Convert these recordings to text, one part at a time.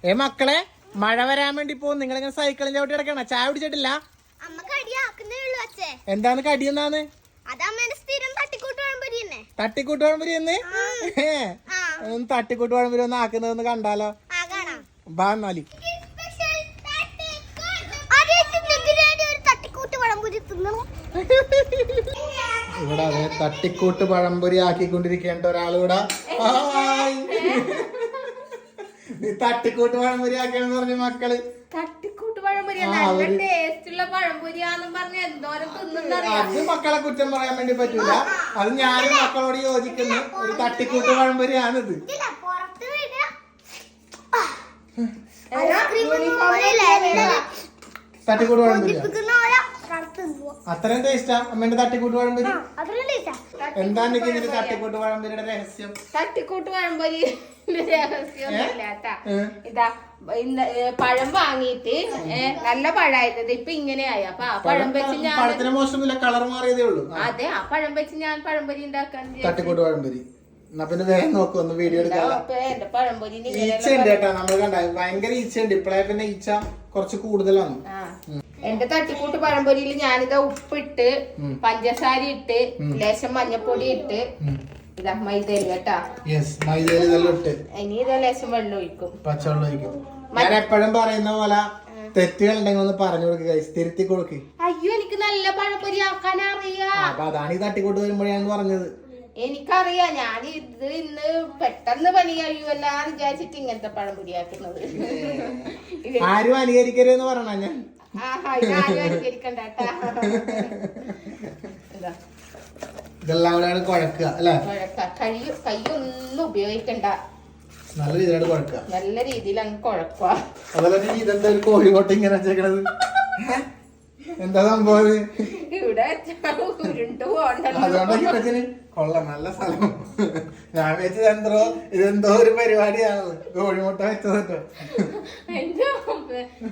മക്കളെ മഴ വരാൻ വേണ്ടി പോകും. നിങ്ങളിങ്ങനെ സൈക്കിളിൽ ചവിട്ടി കിടക്കണ, ചായ കുടിച്ചിട്ടില്ല? എന്താണ് കടി? എന്നാണ് തട്ടിക്കൂട്ട് പഴംപൊരി എന്ന്? തട്ടിക്കൂട്ട് പഴംപൊരി ഒന്ന് ആക്കുന്നതെന്ന് കണ്ടാലോ? ബാ എന്നാല്. ഇവിടെ അതെ തട്ടിക്കൂട്ട് പഴംപൊരി ആക്കിക്കൊണ്ടിരിക്കേണ്ട ഒരാളിവിടെ. തട്ടിക്കൂട്ട് പഴംപൊരി ആക്കിയെന്ന് പറഞ്ഞ മക്കള് തട്ടിക്കൂട്ട് പഴംപൊരി നല്ല ടേസ്റ്റുള്ള പഴംപൊരിയാന്നും പറഞ്ഞ എന്തോരം തിന്നുന്നറിയാം. അത് മക്കളെ കുറ്റം പറയാൻ വേണ്ടി പറ്റൂല. അത് ഞാനും മക്കളോട് യോജിക്കുന്ന ഒരു തട്ടിക്കൂട്ട് പഴംപൊരിയാണിത്. തട്ടിക്കൂട്ട് പഴംപൊരി അത്രയും ടേസ്റ്റാ അമ്മേന്റെ തട്ടിക്കൂട്ട് പഴംപൊരി. എന്താണ് ഇതിന്റെ തട്ടിക്കൂട്ട് പഴംപൊരിയുടെ രഹസ്യം? തട്ടിക്കൂട്ട് പഴംപൊരി രഹസ്യം ഇതാ പഴം വാങ്ങിയിട്ട് നല്ല പഴമായിരുന്നത് ഇപ്പൊ ഇങ്ങനെയായി. അപ്പൊ ആ പഴം വെച്ച് ഞാൻ കളർ മാറിയതേ ഉള്ളൂ. അതെ, ആ പഴം വെച്ച് ഞാൻ പഴംപൊരി ഉണ്ടാക്കാൻ തട്ടിക്കൂട്ട് പഴംപൊരി. എന്നാ പിന്നെ വേഗം നോക്കൊന്ന് വീഡിയോ എടുക്കാം. എന്റെ പഴംപൊരി ഈച്ച ഉണ്ട് കേട്ടോ, നമ്മൾ കണ്ട ഭയങ്കര ഈച്ച ഉണ്ട്. ഇപ്പഴേ പിന്നെ ഈച്ച കുറച്ച് കൂടുതലാണ്. എന്റെ തട്ടിക്കൂട്ട് പഴംപൊരിയിൽ ഞാനിതാ ഉപ്പിട്ട് പഞ്ചസാര ഇട്ട് ലേശം മഞ്ഞപ്പൊടി ഇട്ട് ഇതാ മൈദയിൽ കേട്ടാ. ഇനി ഇതാ ലേശം വെള്ളം ഒഴിക്കും, പച്ചവെള്ളം ഒഴിക്കും. ഞാൻ എപ്പോഴും പറയുന്ന പോലെ തെറ്റുകൾ ഉണ്ടെങ്കിൽ ഒന്ന് പറഞ്ഞു കൊടുക്കുക, തിരുത്തി കൊടുക്ക്. അയ്യോ, എനിക്ക് നല്ല പഴംപൊരി ആക്കാൻ അറിയാം. അപ്പൊ അതാണ് ഈ തട്ടിക്കൂട്ട് വരുമ്പോഴാണ് പറഞ്ഞത്. എനിക്കറിയാം, ഞാൻ ഇത് ഇന്ന് പെട്ടെന്ന് പണി കഴിയുമല്ലാന്ന് വിചാരിച്ചിട്ട് ഇങ്ങനത്തെ പഴംപൊരി ആക്കുന്നത്. ആരും അനുകരിക്കരുതെന്ന് പറഞ്ഞ ഞാൻ. ഇതെല്ലാം കൂടെയാണ് കുഴക്കുക അല്ലെ? കൈയൊന്നും ഉപയോഗിക്കണ്ട, നല്ല രീതിയിലാണ് കുഴക്കുക. നല്ല രീതിയിൽ അങ്ങ് കുഴക്കുക. അതുപോലെ ഇതെന്താ ഒരു കോഴിക്കോട്ട് ഇങ്ങനെ വെച്ചേക്കണത്? എന്താ സംഭവം? ഇവിടെ ഉരുണ്ടു പോകണ്ടല്ലോ. അതുകൊണ്ടൊക്കെ കൊള്ളാം, നല്ല സ്ഥലം. ഞാൻ വെച്ചത് ഇതെന്തോ ഒരു പരിപാടിയാണ്, കോഴിമുട്ട വെച്ചതോ.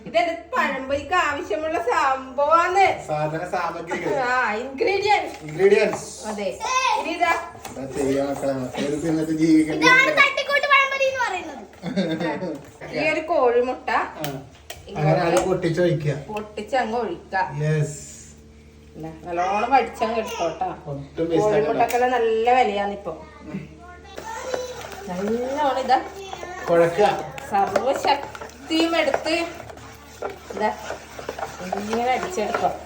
ഇതെന്റെ പഴംപൊരിക്ക് ആവശ്യമുള്ള സംഭവമാണ്, സാധന സാമഗ്രികൾ, ഇൻഗ്രീഡിയൻസ്. അതെ, ഇതാ തിന്നിട്ട് ജീവിക്കണ്ട. ഈ ഒരു കോഴിമുട്ട പൊട്ടിച്ചൊഴിക്കുക, പൊട്ടിച്ചങ്ങ് ഒഴിക്കുക. നല്ലോണം വടിച്ചങ്ങ് എടുത്തോട്ടാ. കോഴിമുട്ടക്കെല്ലാം നല്ല വിലയാന്നിപ്പോ. നല്ലോണം ഇതാ സർവശക്തിയും എടുത്ത് ഇതാ ഇങ്ങനെ അടിച്ചെടുക്കാം.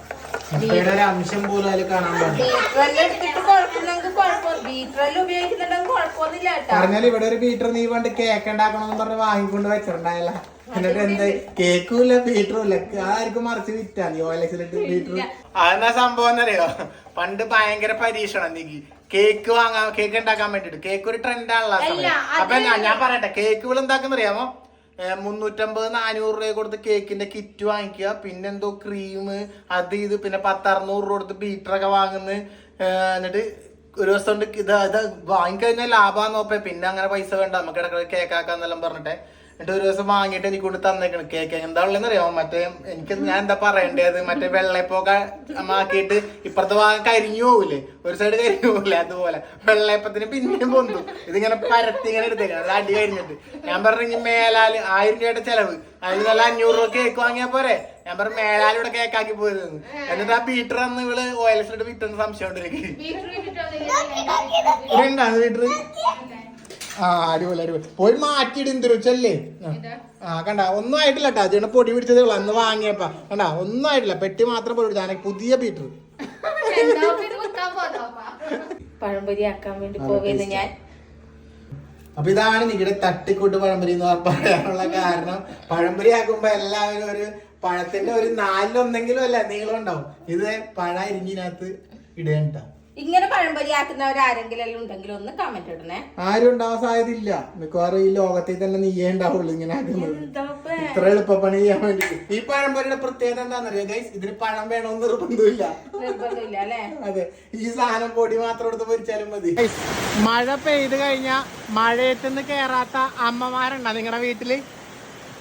അംശം പോലും അതിൽ കാണാൻ പാടില്ല. ബീറ്ററെല്ലാം എടുത്തിട്ട് കുഴപ്പമില്ലെങ്കിൽ കുഴപ്പം, ബീറ്ററെല്ലാം ഉപയോഗിക്കുന്നുണ്ടെങ്കിൽ കുഴപ്പമൊന്നുമില്ല കേട്ടോ. പറഞ്ഞാൽ ഇവിടെ ഒരു ബീറ്റർ നീ പണ്ട് കേക്ക് ഉണ്ടാക്കണമെന്ന് പറഞ്ഞ് വാങ്ങിക്കൊണ്ട് വെച്ചിട്ടുണ്ടായല്ല. എന്നിട്ട് എന്താ കേക്കും ഇല്ല ബീറ്ററും ഇല്ല, ആർക്കും മറിച്ച് വിറ്റാ നീ ഓലക്സിലിട്ട് ബീറ്റർ. അതെന്നാ സംഭവം എന്നറിയോ? പണ്ട് ഭയങ്കര പരീക്ഷണം നീ കേക്ക് വാങ്ങാൻ, കേക്ക് ഉണ്ടാക്കാൻ വേണ്ടിട്ട്. കേക്ക് ഒരു ട്രെൻഡാണല്ലോ അപ്പൊ ഞാൻ പറയട്ടെ, കേക്കുകൾ എന്താക്കുന്ന അറിയാമോ? 350-400 രൂപ കൊടുത്ത് കേക്കിന്റെ കിറ്റ് വാങ്ങിക്കുക, പിന്നെന്തോ ക്രീം അത് ഇത്, പിന്നെ 1000-600 രൂപ കൊടുത്ത് ബീറ്ററൊക്കെ വാങ്ങുന്നത്. എന്നിട്ട് ഒരു ദിവസം കൊണ്ട് ഇത് വാങ്ങിക്കഴിഞ്ഞാൽ ലാഭമാന്ന് നോപ്പേ. പിന്നെ അങ്ങനെ പൈസ വേണ്ട, നമുക്ക് ഇടയ്ക്ക് കേക്കാക്കാന്നെല്ലാം പറഞ്ഞിട്ടെ. എന്നിട്ട് ഒരു ദിവസം വാങ്ങിയിട്ട് എനിക്ക് കൊണ്ട് തന്നേക്കണം കേക്ക്. എന്താ ഉള്ളതെന്ന് അറിയാമോ? മറ്റേ എനിക്ക് ഞാൻ എന്താ പറയേണ്ടത്, മറ്റേ വെള്ളയപ്പൊക്കെ ആക്കിയിട്ട് ഇപ്പുറത്തെ ഭാഗം കരിഞ്ഞു പോകൂലേ, ഒരു സൈഡ് കരിഞ്ഞു പോകില്ലേ, അതുപോലെ വെള്ളയപ്പത്തിന് പിന്നെയും പൊന്തു. ഇതിങ്ങനെ പരത്തി ഇങ്ങനെ എടുത്തേക്കണം, അത് അടി കഴിഞ്ഞിട്ട്. ഞാൻ പറഞ്ഞു മേലാല് 1000 രൂപയുടെ ചെലവ്, അതിൽ നല്ല 500 രൂപ കേക്ക് വാങ്ങിയാ പോരെ. ഞാൻ പറഞ്ഞു മേലാലിവിടെ കേക്കാക്കി പോയതെന്ന്. എന്നിട്ട് ആ ബീറ്റർ അന്ന് ഇവള് ഓയിൽസിലിട്ട് വിറ്റെന്ന് സംശയം ഉണ്ട് എനിക്ക്. ബീറ്റർ അടിപൊളി അടിപൊളി. പോയി മാറ്റിയിടും തിരുച്ചല്ലേ. കണ്ട ഒന്നും ആയിട്ടില്ല കേട്ടോ, അതിന് പൊടി പിടിച്ചതേ ഉള്ളു അന്ന് വാങ്ങിയപ്പ. കണ്ട ഒന്നും ആയിട്ടില്ല, പെട്ടി മാത്രം പൊടി പിടിച്ച പുതിയ ബീറ്റർ. പഴംപൊരി ആക്കാൻ വേണ്ടി പോകുന്നത് ഞാൻ. അപ്പൊ ഇതാണ് നിങ്ങളുടെ തട്ടിക്കൂട്ട് പഴംപൊരി എന്ന് പറയാനുള്ള കാരണം. പഴംപൊരി ആക്കുമ്പോ എല്ലാവരും ഒരു പഴത്തിന്റെ ഒരു 4-1 അല്ല നീളം ഉണ്ടാവും. ഇത് പഴ ഇരിഞ്ഞിനകത്ത് ഇടേണ്ട. ഇങ്ങനെ പഴംപൊരി ആക്കുന്നവരാരെങ്കിലും ഉണ്ടെങ്കിൽ ഒന്ന് കമന്റ് ഇടണേ. ആരും ഉണ്ടാവാൻ സാധ്യതയില്ല, മിക്കവാറും ഈ ലോകത്തിൽ തന്നെ നീയേ ഉണ്ടാവുള്ളൂ ഇങ്ങനെ ആക്കുന്നത്. ഇത്ര എളുപ്പപ്പണി ചെയ്യാൻ വേണ്ടി. ഈ പഴംപൊരിയുടെ പ്രത്യേകത എന്താണെന്നറിയോ ഗൈസ്? ഇതിന് പഴം വേണമെന്ന് നിർബന്ധമില്ല. അതെ, ഈ സാധനം പൊടി മാത്രം എടുത്ത് പൊരിച്ചാലും മതി. മഴ പെയ്ത് കഴിഞ്ഞാ മഴയത്തുനിന്ന് കേറാത്ത അമ്മമാരുണ്ടോ നിങ്ങളുടെ വീട്ടില്?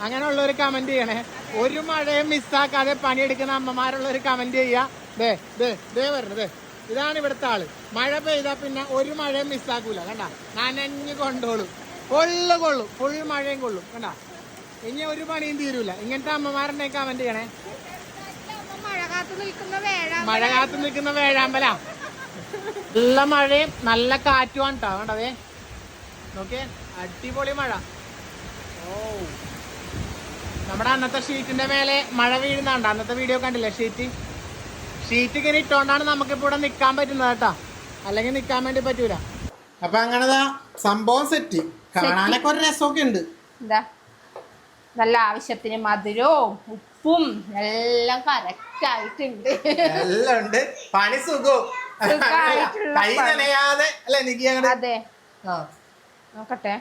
അങ്ങനെയുള്ള ഒരു കമന്റ് ചെയ്യണേ. ഒരു മഴയും മിസ്സാക്കാതെ പണിയെടുക്കുന്ന അമ്മമാരുള്ള ഒരു കമന്റ് ചെയ്യാ. ദേ വരണേ, ഇതാണ് ഇവിടുത്തെ ആള്. മഴ പെയ്താ പിന്നെ ഒരു മഴയും മിസ്സാക്കൂല. കണ്ട നനഞ്ഞു കൊണ്ടോളും, കൊള്ളും, ഫുൾ മഴയും കൊള്ളും. കണ്ട ഇനി ഒരു പണിയും തീരൂല. ഇങ്ങനത്തെ അമ്മമാരുണ്ടെ കമന്റ് ചെയ്യണേ. മഴ കാത്തു നിൽക്കുന്ന വേഴാമ്പല. നല്ല മഴയും നല്ല കാറ്റുമാണ് കേട്ടോ. വേണ്ടതേ നോക്കിയേ, അടിപൊളി മഴ. ഓ, നമ്മുടെ അന്നത്തെ ഷീറ്റിന്റെ മേലെ മഴ വീഴുന്നുണ്ട്. അന്നത്തെ വീഡിയോ കണ്ടില്ലേ? ഷീറ്റ് ഇങ്ങനെ ഇട്ടോണ്ടാണ് നമുക്കിപ്പോ ഇവിടെ നിക്കാൻ പറ്റുന്നത് കേട്ടോ, അല്ലെങ്കിൽ നിക്കാൻ വേണ്ടി പറ്റൂല. അപ്പൊ അങ്ങനെതാ സംഭവം സെറ്റ്. കാണാനൊക്കെ ഒരു രസമൊക്കെ ഉണ്ട്. എന്താ നല്ല ആവശ്യത്തിന് മധുരവും ഉപ്പും എല്ലാം കറക്റ്റ് ആയിട്ടുണ്ട്. എല്ലാം ഉണ്ട്. പണി സുഖവും കൈ നനയാതെ അല്ലെ നിക്ക്? അതെ, നോക്കട്ടെ.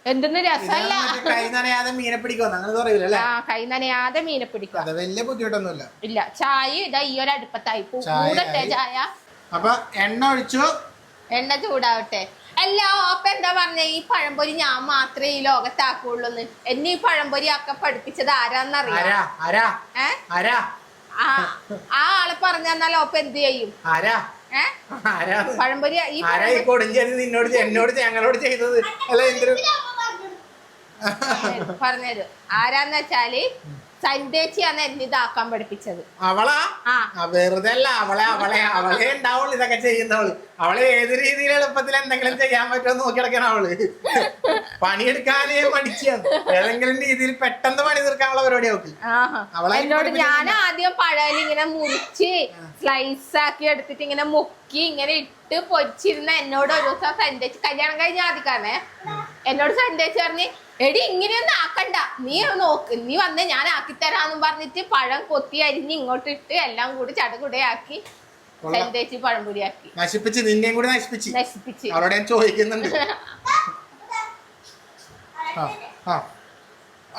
എന്തെന്ന് രസമല്ല, കൈ നനയാതെ മീനെ പിടിക്കും അങ്ങനെ പറയൂലേ? കൈ നനയാതെ മീനെ പിടിക്കും. അത് വലിയ ബുദ്ധിമുട്ടൊന്നുമില്ല. ഇല്ല, ചായ ഇതാ ഈ ഒരു അടുപ്പത്തായി കൂടട്ടെ ചായ. അപ്പൊ എണ്ണ ഒഴിച്ചു, എണ്ണ ചൂടാവട്ടെ. അല്ല അപ്പൊ എന്താ പറഞ്ഞ, ഈ പഴംപൊരി ഞാൻ മാത്രമേ ഈ ലോകത്താക്കുള്ളൂ. എന്നെ ഈ പഴംപൊരി ഒക്കെ പഠിപ്പിച്ചത് ആരാന്നറിയാം? ആ ആളെ പറഞ്ഞാലോ അപ്പൊ എന്ത് ചെയ്യും? പഴംപൊരി നിന്നോട് എന്നോട് ഞങ്ങളോട് ചെയ്തത് അല്ല എന്തൊരു പറഞ്ഞത് ആരാന്ന് വെച്ചാല് സന്ദേശിയാണ് എന്നെ ഇതാക്കാൻ പഠിപ്പിച്ചത്. അവളാ? വെറുതെ അല്ല, അവളെ ഉണ്ടാവുള്ളൂ ഇതൊക്കെ ചെയ്യുന്നവള്. അവളെ ഏത് രീതിയിൽ എളുപ്പത്തിൽ എന്തെങ്കിലും ചെയ്യാൻ പറ്റുമോ നോക്കി കിടക്കണം. അവള് പണിയെടുക്കാനേ പഠിച്ചാണ്. ഏതെങ്കിലും രീതിയിൽ പെട്ടെന്ന് പണി തീർക്കാനുള്ള പരിപാടി അവൾക്ക്. എന്നോട് ഞാൻ ആദ്യം പഴയിൽ ഇങ്ങനെ മുറിച്ച് സ്ലൈസ് ആക്കി എടുത്തിട്ട് ഇങ്ങനെ മുക്കി ഇങ്ങനെ ഇട്ട് പൊരിച്ചിരുന്ന എന്നോട് ഒരു ദിവസം സന്ദേശിച്ച്, കല്യാണം കഴിഞ്ഞ ആദ്യക്കാരനെ, എന്നോട് സന്ദേശിച്ച് പറഞ്ഞ്, എടി ഇങ്ങനെയൊന്നും ആക്കണ്ട, നീ നോക്ക്, നീ വന്ന് ഞാൻ ആക്കിത്തരാന്നും പറഞ്ഞിട്ട് പഴം കൊത്തി അരിഞ്ഞ് ഇങ്ങോട്ട് ഇട്ട് എല്ലാം കൂടി ചടകുടയാക്കി സന്ദേശിച്ച് പഴംപൊരിയാക്കി. നശിപ്പിച്ച്, നിന്നെയും കൂടി നശിപ്പിച്ച് അവരോട് ഞാൻ ചോദിക്കുന്നുണ്ട്.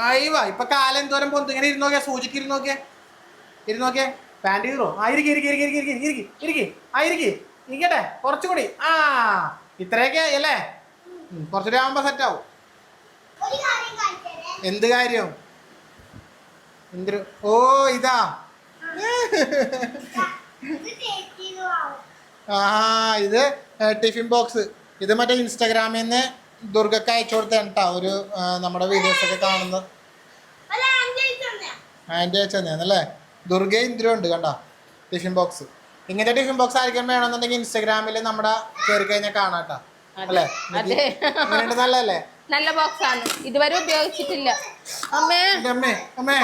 അയ്യവാ, ഇപ്പൊ കാലം എന്തോരം പൊന്തു. ഇങ്ങനെ ഇരുന്നോക്കിയാ, സൂചിക്ക് ഇരുന്നോക്കിയേ പാൻറ് കീറോ? ഇരിക്കട്ടെ കുറച്ചുകൂടി. ഇത്രയൊക്കെ അല്ലേ? കുറച്ചുകൂടി ആവുമ്പോ സെറ്റ് ആവും. എന്ത് കാര്യം? എന്തൊരു ഓ ഇതാ ഇത് ടിഫിൻ ബോക്സ്. ഇത് മറ്റേ ഇൻസ്റ്റാഗ്രാമിൽ നിന്ന് ദുർഗക്ക് അയച്ചു കൊടുത്തേട്ടാ. ഒരു നമ്മുടെ വീഡിയോസ് ഒക്കെ കാണുന്നത് ആൻറ്റി അയച്ചു തന്നെയാണല്ലേ. ദുർഗയും ഇന്ദ്രും ഉണ്ട് കണ്ട ടിഫിൻ ബോക്സ്. ഇങ്ങനത്തെ ടിഫിൻ ബോക്സ് ആയിരിക്കും വേണമെന്നുണ്ടെങ്കിൽ ഇൻസ്റ്റാഗ്രാമിൽ നമ്മുടെ കയറി കഴിഞ്ഞാൽ കാണാട്ടാ അല്ലേ? നല്ലല്ലേ? നല്ല ബോക്സ് ആണ്, ഇതുവരെ ഉപയോഗിച്ചിട്ടില്ല. അമ്മേ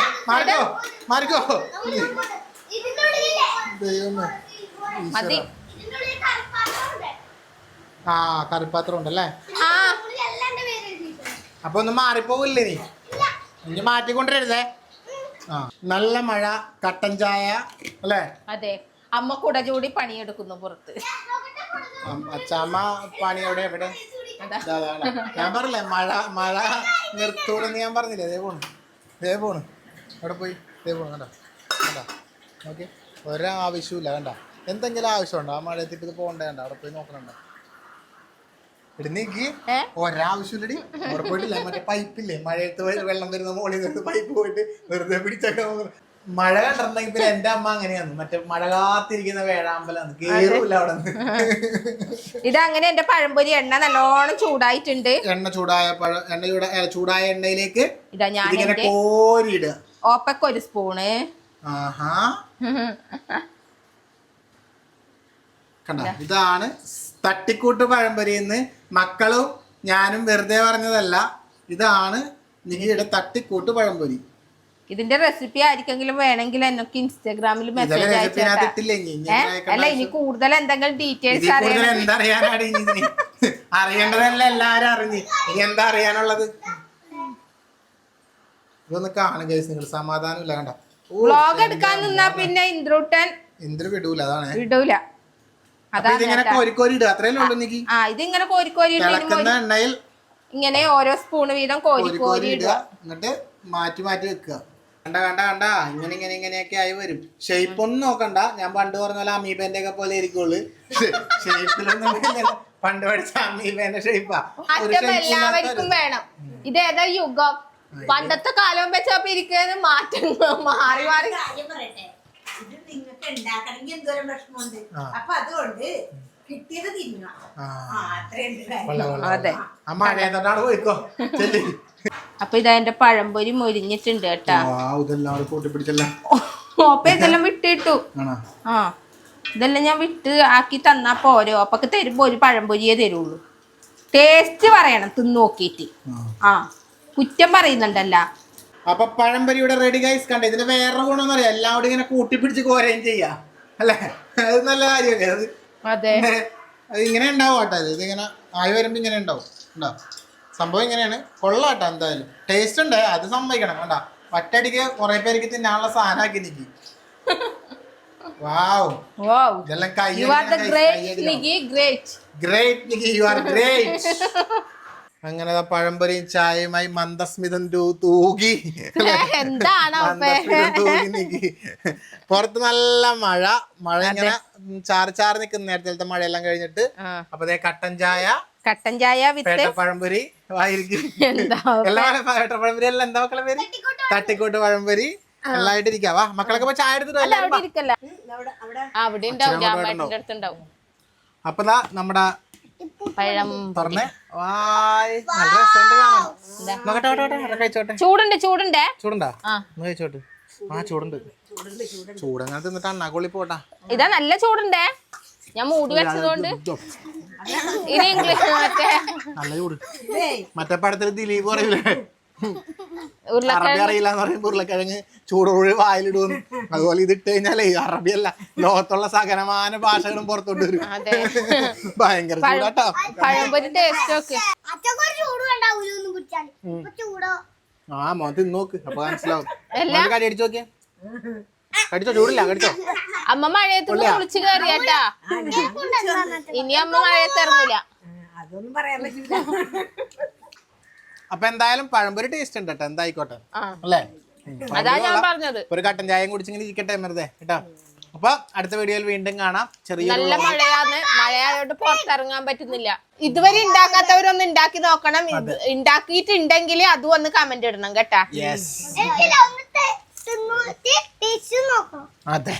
മാറിക്കോ. മതി. കറിപ്പാത്രം ഉണ്ടല്ലേ? അപ്പൊ ഒന്ന് മാറിപ്പോവില്ലേ നീ? ഇനി മാറ്റിക്കൊണ്ടിരുന്നേ. നല്ല മഴ, കട്ടൻ ചായ അല്ലേ? അതെ, അമ്മ കുട ചൂടി പണിയെടുക്കുന്നു പുറത്ത്. അച്ഛമ്മ പണി എവിടെ? ഞാൻ പറഞ്ഞില്ലേ മഴ നിർത്തൂടെന്ന് ഞാൻ പറഞ്ഞില്ലേ? ദേ പോണ് അവിടെ പോയി പോണ് കണ്ട ഓക്കെ. ഒരാവശ്യമില്ല കണ്ട. എന്തെങ്കിലും ആവശ്യമുണ്ടോ ആ മഴയത്തിട്ട് ഇത് പോകണ്ടേ? കണ്ട അവിടെ പോയി നോക്കണണ്ട. ഇടുന്നേക്ക് ഒരാവശ്യമില്ലടി. അവിടെ പോയിട്ടില്ല, മറ്റേ പൈപ്പില്ലേ മഴയത്ത് വെള്ളം വരുന്ന മോളിൽ നിന്ന് പൈപ്പ് പോയിട്ട് വെറുതെ പിടിച്ചൊക്കെ മഴ കണ്ടിട്ടുണ്ടെങ്കിൽ പിന്നെ എന്റെ അമ്മ അങ്ങനെയാണ്, മറ്റേ മഴ കാത്തിരിക്കുന്ന വേഴാമ്പലാണ്, കേറൂല അവിടെ നിന്ന്. ഇതങ്ങനെ എന്റെ പഴംപൊരി എണ്ണ നല്ലോണം ചൂടായിട്ടുണ്ട്. ചൂടായ എണ്ണയിലേക്ക് ഇതാ ഞാൻ കോരിയിടുക. ഓപ്പക്ക് ഒരു സ്പൂണ്. കണ്ട, ഇതാണ് തട്ടിക്കൂട്ട് പഴംപൊരിന്ന്. മക്കളും ഞാനും വെറുതെ പറഞ്ഞതല്ല, ഇതാണ് നികിയുടെ തട്ടിക്കൂട്ട് പഴംപൊരി. ഇതിന്റെ റെസിപ്പി ആർക്കെങ്കിലും വേണമെങ്കിൽ എന്നൊക്കെ ഇൻസ്റ്റാഗ്രാമിൽ മെസ്സേജ് അല്ല, ഇനി കൂടുതൽ എന്തെങ്കിലും ഡീറ്റെയിൽസ് അറിയേണ്ടതല്ല എല്ലാരും അറിഞ്ഞ് ഇനി എന്താ അറിയാനുള്ളത്? ഇതൊന്ന് കാണും കേസ്, നിങ്ങൾ സമാധാനം ഇല്ല കണ്ട. വ്ലോഗ് എടുക്കാൻ നിന്നാ പിന്നെ ഇന്ദ്രു വിടൂല, അതാണ് വിടൂല. ഇതിങ്ങനെ കോരിക്കോരി ഇടുക, അത്രയല്ലേ ഉള്ളൂ നിക്ക്. ഇതിങ്ങനെ കോരിക്കോരി എണ്ണയിൽ ഇങ്ങനെ ഓരോ സ്പൂൺ വീതം കോരിക്കോരി ഇടുക, എന്നിട്ട് മാറ്റി വെക്കുക. കണ്ട ഇങ്ങനെയൊക്കെ ആയി വരും. ഷേപ്പ് ഒന്നും നോക്കണ്ട, ഞാൻ പണ്ട് പറഞ്ഞ പോലെ അമീബേന്റെ ഒക്കെ പോലെ ഇരിക്കുള്ളൂ. ഷേപ്പിലൊന്നും പണ്ട് പഠിച്ച അമീബേന്റെ ഷേപ്പാ. എല്ലാവർക്കും വേണം. ഇതേതാ യുഗം? പണ്ടത്തെ കാലം വെച്ചപ്പോ ഇരിക്കുന്നത് മാറ്റം മാറി ഇത് നിങ്ങൾക്ക് ഉണ്ടാക്കണമെങ്കിൽ എന്തോരം വിഷമമുണ്ട്. അപ്പൊ അതുകൊണ്ട് അതെ. അമ്മ മഴയത്തോട്ടാണ് പോയിക്കോ ചെല്ലി. അപ്പൊ ഇതാ എന്റെ പഴംപൊരി മൊരിഞ്ഞിട്ടുണ്ട് കേട്ടാ. ഇതെല്ലാം കൂട്ടിപ്പിടിച്ചല്ല. അപ്പൊ ഇതെല്ലാം വിട്ടിട്ടു. ആ ഇതെല്ലാം ഞാൻ വിട്ട് ആക്കി തന്നാ പോരോ. അപ്പൊക്ക് തരുമ്പോ ഒരു പഴംപൊരിയേ തരുള്ളൂ. ടേസ്റ്റ് പറയണം തിന്നു നോക്കിയിട്ട്. ആ കുറ്റം പറയുന്നുണ്ടല്ല. അപ്പൊ പഴംപൊരി ഇവിടെ റെഡി ഗൈസ്. കണ്ട ഇതിന് വേറെ ഗുണമെന്ന് പറയാം, എല്ലാം കൂടി ഇങ്ങനെ കൂട്ടിപ്പിടിച്ച് കോരുകയും ചെയ്യാ അല്ലേ. അത് നല്ല കാര്യമല്ലേ അത്. അതെ അത് ഇങ്ങനെ ഉണ്ടാവും കേട്ടോ. ഇതിങ്ങനെ ആയി വരുമ്പോ ഇങ്ങനെ ഉണ്ടാവും. ഉണ്ടാവും സംഭവം ഇങ്ങനെയാണ്. കൊള്ളാട്ടോ എന്തായാലും ടേസ്റ്റ് ഉണ്ട്, അത് സമ്മതിക്കണം. കണ്ടാ ഒറ്റയടിക്ക് കുറെ പേർക്ക് തിന്നാനുള്ള സാധനമാക്കി നിക്കി. വാവ് ഇതെല്ലാം അങ്ങനെ പഴംപൊരിയും ചായയുമായി മന്ദസ്മിതം തൂകി പുറത്ത് നല്ല മഴ ഇങ്ങനെ ചാറി നിൽക്കുന്ന നേരത്തെ മഴയെല്ലാം കഴിഞ്ഞിട്ട് അപ്പൊ കട്ടൻ ചായ പഴംപൊരി വായിരിക്കും. പഴംപൊരി എല്ലാം എന്താ മക്കളെ പേര്? തട്ടിക്കൂട്ട് പഴംപൊരി എല്ലായിട്ട് ഇരിക്കാവാ. മക്കളൊക്കെ ചായ എടുത്തിട്ട് അപ്പൊ നമ്മുടെ തുറന്നേ ചൂടുണ്ടാ കഴിച്ചോട്ടെ. ആ ചൂടുണ്ട്. ചൂടങ്ങനെ തിന്നിട്ട് അണ്ണാക്കൊള്ളി പോട്ടാ. ഇതാ നല്ല ചൂടുണ്ടേ, ഞാൻ മൂടി വെച്ചതുകൊണ്ട്. ഇനി ഇംഗ്ലീഷ് നല്ല ചൂട്. മറ്റേ പടത്തിൽ ദിലീപ് പറയില്ലേ അറബി അറിയില്ലാന്ന് പറയുമ്പോ ഉരുളക്കിഴങ്ങ് ചൂടോട് വായിലിടുന്നു. അതുപോലെ ഇത് ഇട്ട് കഴിഞ്ഞാലേ അറബിയല്ല ലോകത്തുള്ള സകലമാന ഭാഷകളും പുറത്തോട്ട് വരും. ഭയങ്കര ചൂടാട്ടോ. പഴംപൊരി ടേസ്റ്റ് ഒക്കെ ആ മോൻ തിന്നോക്ക് അപ്പൊ മനസ്സിലാവും. കടി അടിച്ചു നോക്കിയാ കടിച്ചോ, ചൂടില്ല കടിച്ചോ. അമ്മ മഴയത്ത് കുളിച്ച് കയറിയാട്ടാ. ഇനി അമ്മ മഴയത്ത് ഇറങ്ങില്ല. അതൊന്നും പറയാൻ പറ്റില്ല. അപ്പൊ എന്തായാലും പഴംപൊരി ടേസ്റ്റ് ഉണ്ട് കേട്ടോ. എന്തായിക്കോട്ടെ അല്ലേ. അതാ ഞാൻ പറഞ്ഞത്. ഒരു കട്ടൻ ചായയും കുടിച്ചിങ്ങനെ ഇരിക്കട്ടെ വെറുതെ കേട്ടോ. അപ്പൊ അടുത്ത വീഡിയോയിൽ വീണ്ടും കാണാം. ചെറിയ നല്ല മഴയായോണ്ട് പുറത്തിറങ്ങാൻ പറ്റുന്നില്ല. ഇതുവരെ ഉണ്ടാക്കാത്തവരൊന്ന് ഉണ്ടാക്കി നോക്കണം. ഉണ്ടാക്കിയിട്ടുണ്ടെങ്കിൽ അതും ഒന്ന് കമന്റ് ഇടണം കേട്ടാ. അതെ